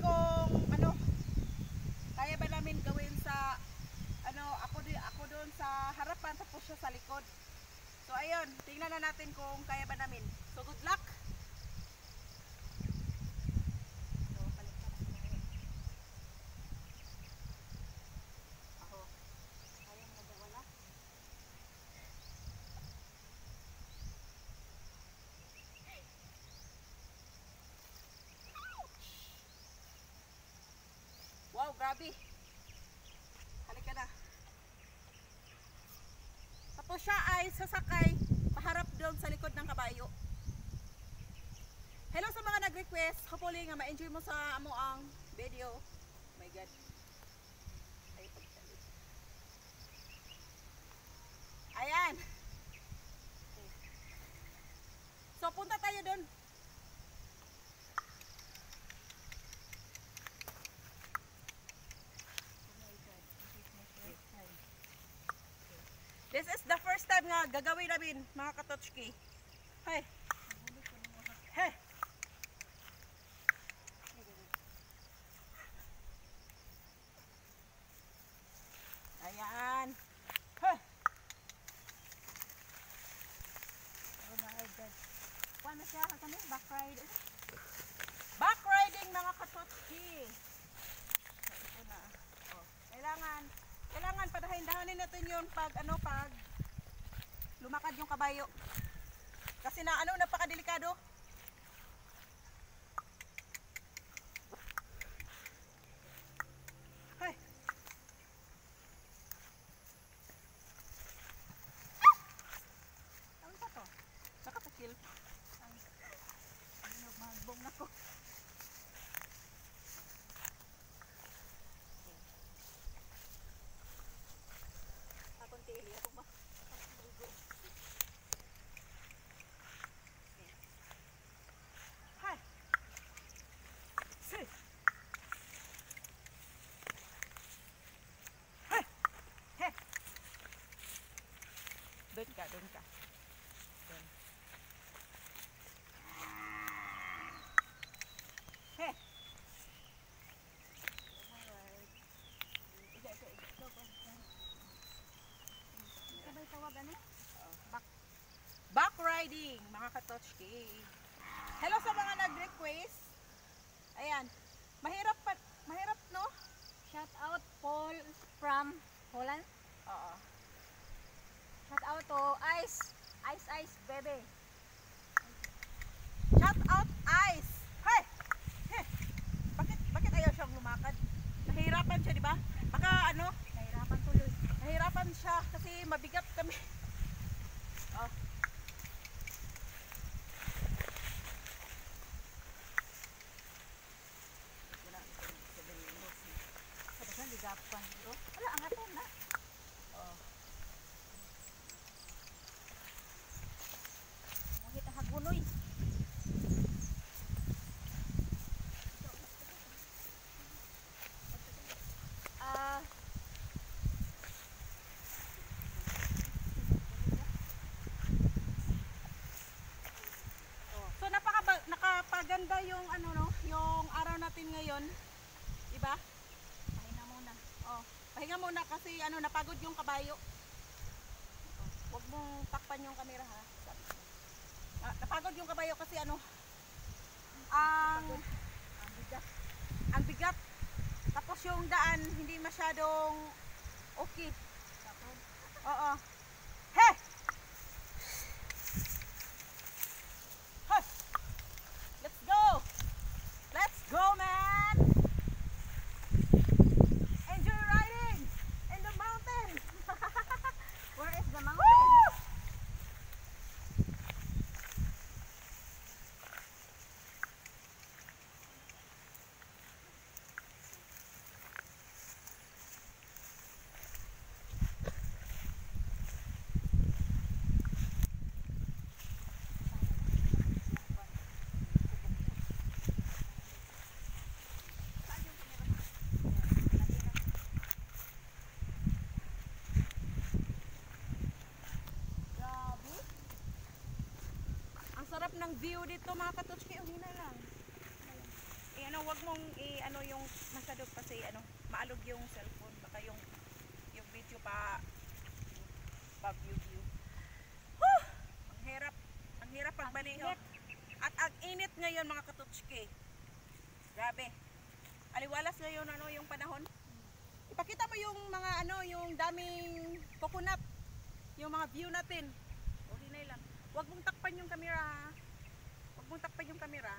kung ano, kaya ba namin gawin sa ano, ako doon sa harapan tapos siya sa likod. So ayun, tingnan na natin kung kaya ba namin. So good luck. So balik na ako ngayon. Ako. Kaya mo ba wala? Wow, grabe. Halika na. Tapos siya ay sasakay paharap doon sa likod ng kabayo. Hello sa mga nag-request. Hopefully nga ma-enjoy mo sa amo ang video. Oh my God. Ay, pagsalit. Ayan. So punta tayo doon. This is the first time nga gagawin namin mga katochki. Hey. Hey. Ayan. Hey. Oh my God. Paano siya? Ano? Back ride. Back riding mga katochki. Ito na. Oh. Kailangan padahin-dahanin natin yung pag lumakad yung kabayo. Kasi na napakadelikado. Hey. Ano ba to? Nakapakil. Ang magbong na ko. Doon ka. Doon. Hey. Alright. Sabay tawag ano? Back riding, mga katochki. Hello sa mga nag-request. Ayan. Mahirap no? Shout out Paul from Holland. Oo. Shout out to Ice baby. Shout out Ice. Hey. Hey. Bakit ayaw siyang lumakad? Nahihirapan siya, di ba? Baka Nahirapan tuloy. nahihirapan siya kasi mabigat kami. Oh. Kadaghan ligapan bro. Wala ang aton na. Oh. Mohit ang hagunoy. So nakapaganda yung yung araw natin ngayon. Diba? Pahinga muna. Oh, pahinga muna kasi napagod yung kabayo. Huwag mong takpan yung camera ha. Napagod yung kabayo kasi ang bigat. Tapos yung daan hindi masyadong okay. Oo. Hey! Hey! Let's go! Let's go, man! Enjoy riding in the mountain! Where is the mountain? Woo! Ang sarap ng view dito mga katochki. Hina lang. Ayan. Ano, wag mong ano yung masyado kasi ano, maalog yung cellphone baka yung video pa view. Whew! Ang hirap pagbaliho. At ang init ngayon mga katutski. Grabe. Aliwalas ngayon ano yung panahon. Ipakita mo yung mga ano, yung daming coconut. Yung mga view natin. O hinay lang. Huwag mong takpan yung camera. Huwag mong takpan yung camera.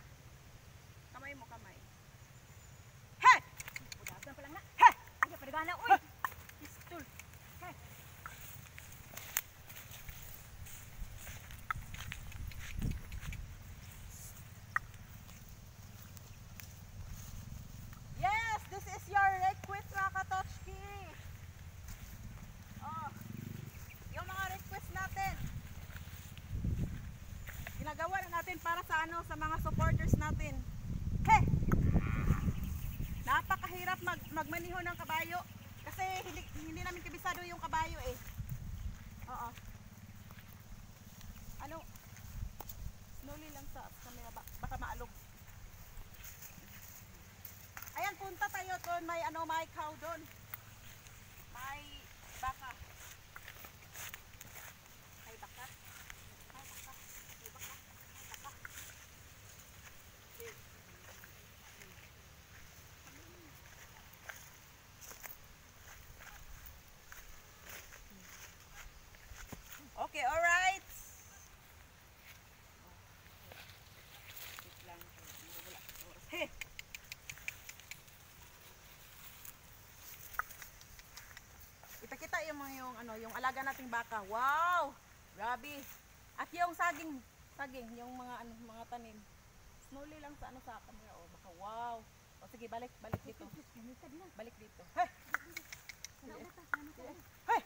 Kamay mo, kamay. He! Udagan pa lang na. He! Ay, paligana, uy. Pistol. Hey. Yes, this is your request mga katotski. Oh, yung mga request natin. Ginagawa na natin para sa ano, sa mga supporters natin. He! Napakahirap magmaniho ng kabayo kasi hindi namin kabisado yung kabayo eh. Oo. Ano? Slowly lang sa camera baka maalog. Ayan, punta tayo doon. May ano, may cow doon. May baka. May baka. May baka. May baka. May baka. Okay, alright. Wait lang. Wala. Hey! Ipakita yung ano, yung alaga nating baka. Wow! Grabe. At yung saging, yung mga ano, mga tanim. Slowly lang sa ano sa camera oh, baka wow. O sige, balik dito. Balik dito. Hey! Hey!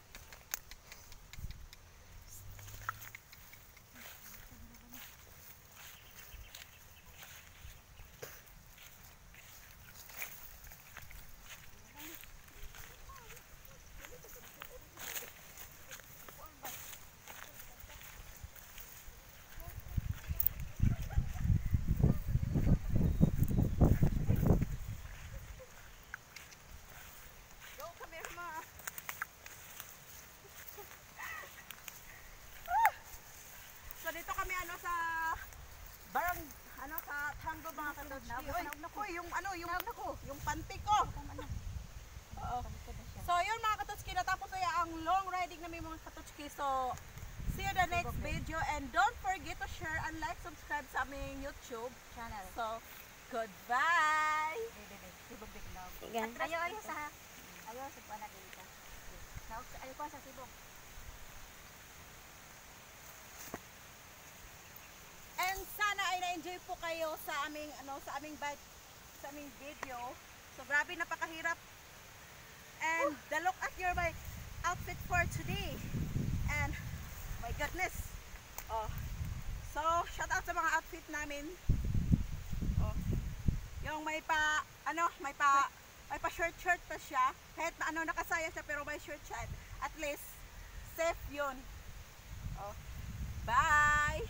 Go, camera mo. So dito kami ano sa barang ano sa Tango mga katotski. Uy, yung ano, yung panty ko. Oo. So yun mga katotski, natapos na ang long riding namin mga katotski. So see you the next video and don't forget to share and like, subscribe sa aming YouTube Channel. So goodbye. Ayaw sa ayaw sa panagin ka. Ayaw ko sa sibog. And sana ay na-enjoy po kayo sa aming ano, sa aming video. So grabe, napakahirap. And the look at your my outfit for today. And my goodness. Oh. So shout out sa mga outfit namin. Oh. Yung may pa shirt pa siya. Kahit na ano nakasaya siya pero may shirt siya. At least safe 'yun. Oh. Bye.